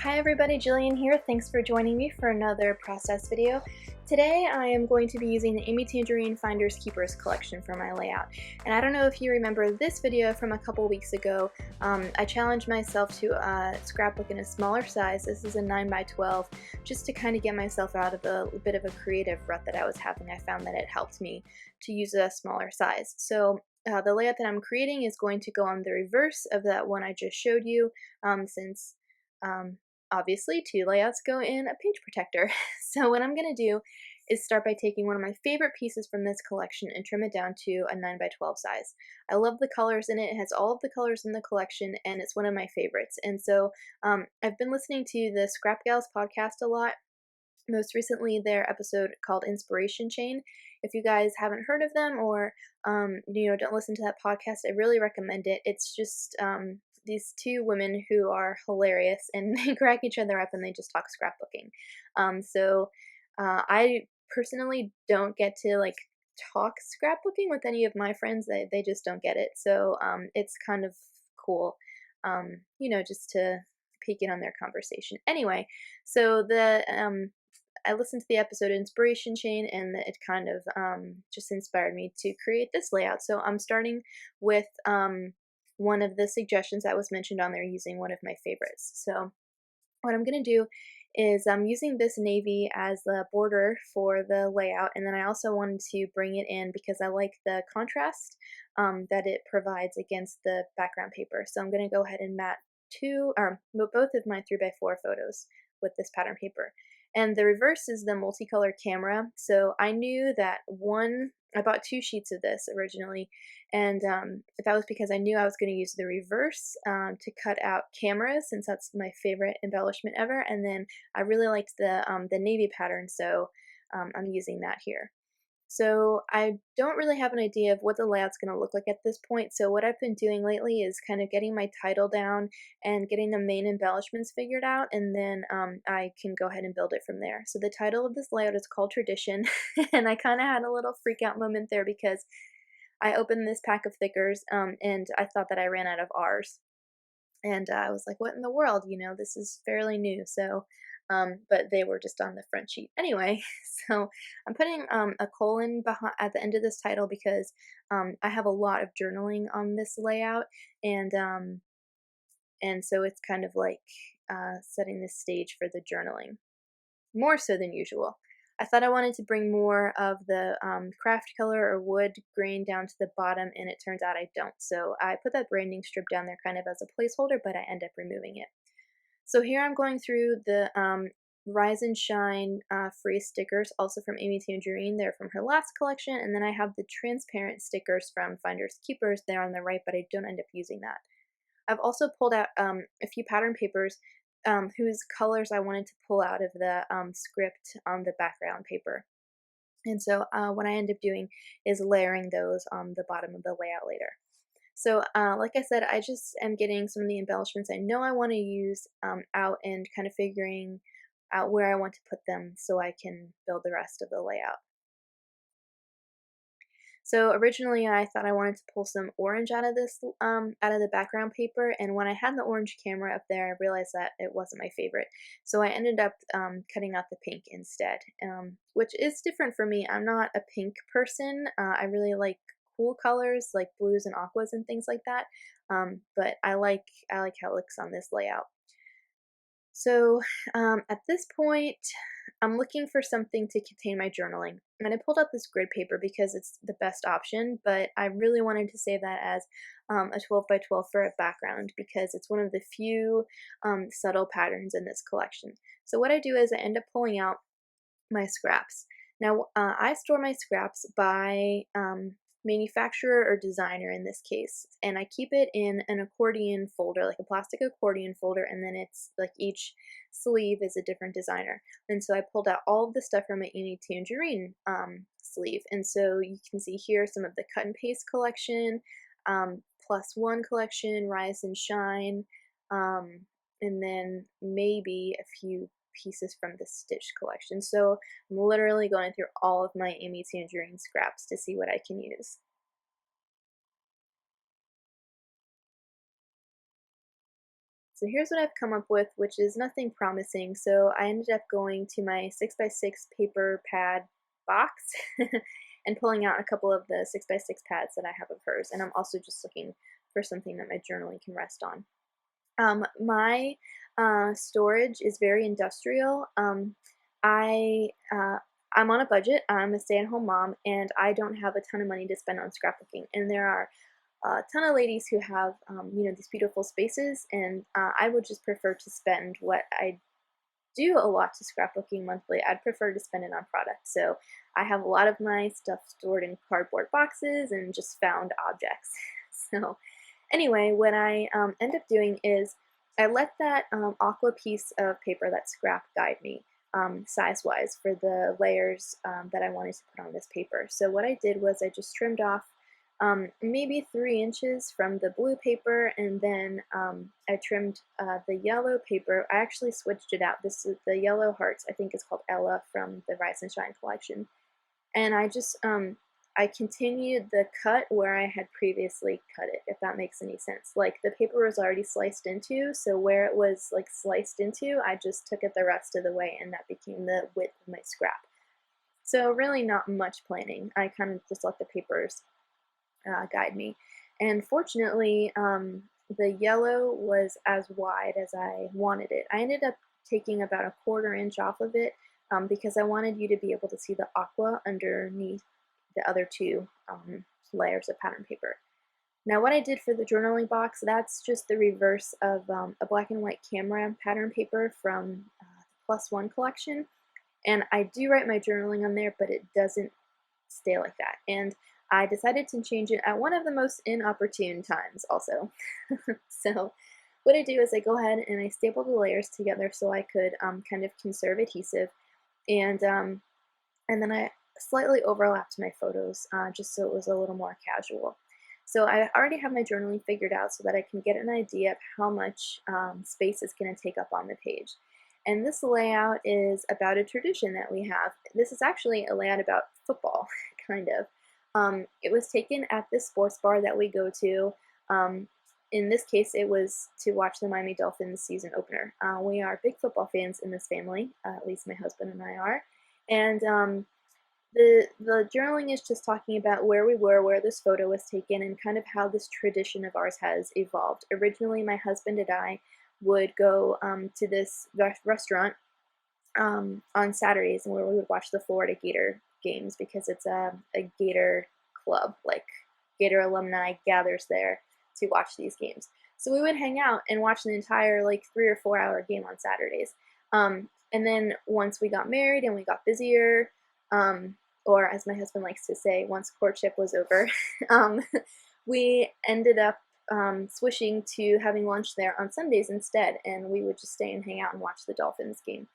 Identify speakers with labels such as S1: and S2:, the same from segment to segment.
S1: Hi everybody, Jillian here. Thanks for joining me for another process video. Today I am going to be using the Tangerine Finders Keepers Collection for my layout. And I don't know if you remember this video from a couple weeks ago. I challenged myself to a scrapbook in a smaller size. This is a 9x12, just to kind of get myself out of a bit of a creative rut that I was having. I found that it helped me to use a smaller size. So the layout that I'm creating is going to go on the reverse of that one I just showed you, since obviously, two layouts go in a page protector. So what I'm going to do is start by taking one of my favorite pieces from this collection and trim it down to a 9x12 size. I love the colors in it. It has all of the colors in the collection, and it's one of my favorites. And so I've been listening to the Scrap Gals podcast a lot. Most recently, their episode called Inspiration Chain. If you guys haven't heard of them or don't listen to that podcast, I really recommend it. It's just these two women who are hilarious, and they crack each other up, and they just talk scrapbooking. I personally don't get to talk scrapbooking with any of my friends. They just don't get it. So it's kind of cool, just to peek in on their conversation. Anyway, so I listened to the episode Inspiration Chain, and it kind of just inspired me to create this layout. So I'm starting with one of the suggestions that was mentioned on there, using one of my favorites. So what I'm going to do is I'm using this navy as the border for the layout, and then I also wanted to bring it in because I like the contrast that it provides against the background paper. So I'm going to go ahead and matte both of my 3x4 photos with this pattern paper. And the reverse is the multicolor camera. So I knew that I bought 2 sheets of this originally, and that was because I knew I was going to use the reverse to cut out cameras, since that's my favorite embellishment ever. And then I really liked the navy pattern, so I'm using that here. So I don't really have an idea of what the layout's going to look like at this point. So what I've been doing lately is kind of getting my title down and getting the main embellishments figured out, and then I can go ahead and build it from there. So the title of this layout is called Tradition, and I kind of had a little freak out moment there because I opened this pack of thickers and I thought that I ran out of R's. And I was like, what in the world? This is fairly new. So, but they were just on the front sheet. Anyway, so I'm putting a colon at the end of this title because I have a lot of journaling on this layout. And so it's kind of like setting the stage for the journaling, more so than usual. I thought I wanted to bring more of the Kraft color or wood grain down to the bottom, and it turns out I don't. So I put that branding strip down there kind of as a placeholder, but I end up removing it. So here I'm going through the Rise and Shine free stickers, also from Amy Tangerine. They're from her last collection, and then I have the transparent stickers from Finders Keepers there on the right, but I don't end up using that. I've also pulled out a few pattern papers whose colors I wanted to pull out of the script on the background paper. And so what I end up doing is layering those on the bottom of the layout later. So like I said, I just am getting some of the embellishments I know I want to use out, and kind of figuring out where I want to put them so I can build the rest of the layout. So originally I thought I wanted to pull some orange out of this, out of the background paper, and when I had the orange camera up there, I realized that it wasn't my favorite. So I ended up cutting out the pink instead, which is different for me. I'm not a pink person. I really like cool colors like blues and aquas and things like that, but I like how it looks on this layout. So at this point, I'm looking for something to contain my journaling. And I pulled out this grid paper because it's the best option, but I really wanted to save that as a 12x12 for a background because it's one of the few subtle patterns in this collection. So what I do is I end up pulling out my scraps. Now, I store my scraps by manufacturer or designer in this case, and I keep it in an accordion folder, like a plastic accordion folder, and then it's like each sleeve is a different designer. And so I pulled out all of the stuff from my Amy Tangerine sleeve, and so you can see here some of the cut and paste collection, +1 collection, Rise and Shine, and then maybe a few pieces from the Stitch collection. So I'm literally going through all of my Amy Tangerine scraps to see what I can use. So here's what I've come up with, which is nothing promising. So I ended up going to my 6x6 paper pad box and pulling out a couple of the 6x6 pads that I have of hers. And I'm also just looking for something that my journaling can rest on. My storage is very industrial. I I'm on a budget. I'm a stay-at-home mom, and I don't have a ton of money to spend on scrapbooking. And there are a ton of ladies who have these beautiful spaces, and I would just prefer to spend what I do a lot to scrapbooking monthly. I'd prefer to spend it on products. So I have a lot of my stuff stored in cardboard boxes and just found objects. So anyway, what I end up doing is I let that aqua piece of paper, that scrap, guide me size-wise for the layers that I wanted to put on this paper. So what I did was I just trimmed off maybe 3 inches from the blue paper, and then I trimmed the yellow paper. I actually switched it out. This is the yellow hearts, I think is called Ella from the Rise and Shine collection. And I just I continued the cut where I had previously cut it, if that makes any sense. Like the paper was already sliced into, so where it was like sliced into, I just took it the rest of the way, and that became the width of my scrap. So really not much planning. I kind of just let the papers guide me. And fortunately, the yellow was as wide as I wanted it. I ended up taking about a 1/4 inch off of it because I wanted you to be able to see the aqua underneath the other 2 layers of pattern paper. Now what I did for the journaling box, that's just the reverse of a black and white camera pattern paper from the +1 collection. And I do write my journaling on there, but it doesn't stay like that. And I decided to change it at one of the most inopportune times also. So what I do is I go ahead and I staple the layers together so I could kind of conserve adhesive, and then I slightly overlapped my photos just so it was a little more casual. So I already have my journaling figured out so that I can get an idea of how much space it's going to take up on the page. And this layout is about a tradition that we have. This is actually a layout about football, kind of. It was taken at this sports bar that we go to. In this case, it was to watch the Miami Dolphins season opener. We are big football fans in this family, at least my husband and I are. And the journaling is just talking about where we were, where this photo was taken, and kind of how this tradition of ours has evolved. Originally, my husband and I would go to this restaurant on Saturdays, and where we would watch the Florida Gator games because it's a Gator club, like Gator alumni gathers there to watch these games. So we would hang out and watch the entire like 3 or 4 hour game on Saturdays. And then once we got married and we got busier, or as my husband likes to say, once courtship was over, we ended up switching to having lunch there on Sundays instead, and we would just stay and hang out and watch the Dolphins game.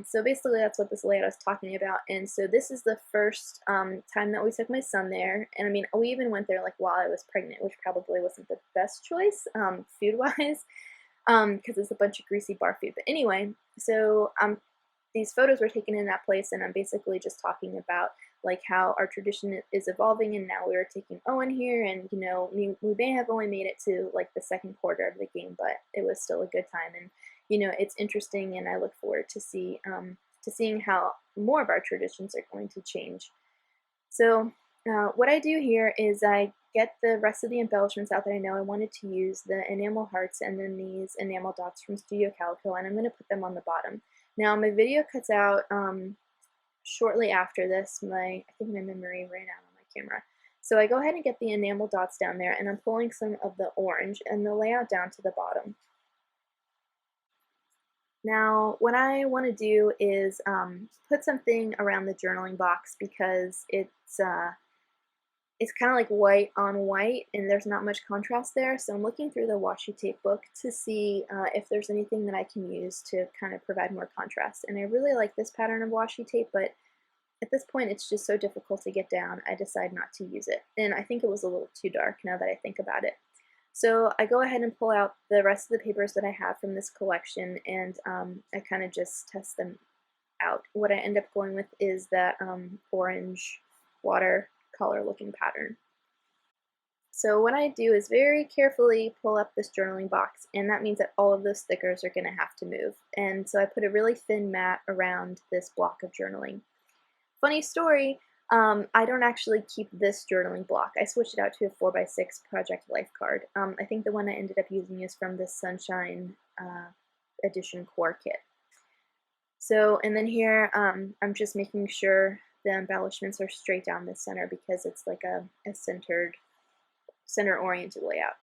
S1: So basically that's what this layout is talking about. And so this is the first time that we took my son there. And I mean, we even went there like while I was pregnant, which probably wasn't the best choice food-wise because it's a bunch of greasy bar food. But anyway, so these photos were taken in that place, and I'm basically just talking about like how our tradition is evolving, and now we are taking Owen here, and you know, we may have only made it to like the second quarter of the game, but it was still a good time, and you know, it's interesting, and I look forward to seeing how more of our traditions are going to change. So what I do here is I get the rest of the embellishments out that I know I wanted to use, the enamel hearts and then these enamel dots from Studio Calico, and I'm going to put them on the bottom. Now my video cuts out shortly after this. I think my memory ran out on my camera. So I go ahead and get the enamel dots down there, and I'm pulling some of the orange and the layout down to the bottom. Now, what I want to do is put something around the journaling box because it's kind of like white on white, and there's not much contrast there. So I'm looking through the washi tape book to see if there's anything that I can use to kind of provide more contrast. And I really like this pattern of washi tape, but at this point it's just so difficult to get down, I decide not to use it. And I think it was a little too dark now that I think about it. So I go ahead and pull out the rest of the papers that I have from this collection, and I kind of just test them out. What I end up going with is that orange watercolor looking pattern. So what I do is very carefully pull up this journaling box, and that means that all of those stickers are going to have to move. And so I put a really thin mat around this block of journaling. Funny story, I don't actually keep this journaling block. I switched it out to a 4x6 Project Life card. I think the one I ended up using is from the Sunshine Edition Core Kit. So, and then here, I'm just making sure the embellishments are straight down the center because it's like a center-oriented layout.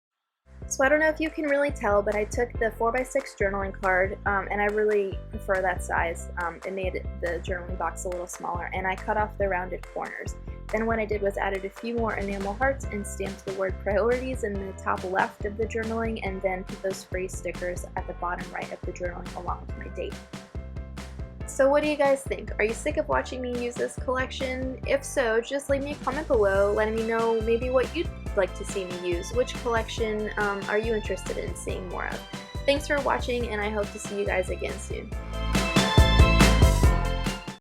S1: So I don't know if you can really tell, but I took the 4x6 journaling card, and I really prefer that size. It made the journaling box a little smaller, and I cut off the rounded corners. Then what I did was added a few more enamel hearts and stamped the word priorities in the top left of the journaling, and then put those phrase stickers at the bottom right of the journaling along with my date. So what do you guys think? Are you sick of watching me use this collection? If so, just leave me a comment below letting me know maybe what you'd like to see me use. Which collection are you interested in seeing more of? Thanks for watching, and I hope to see you guys again soon.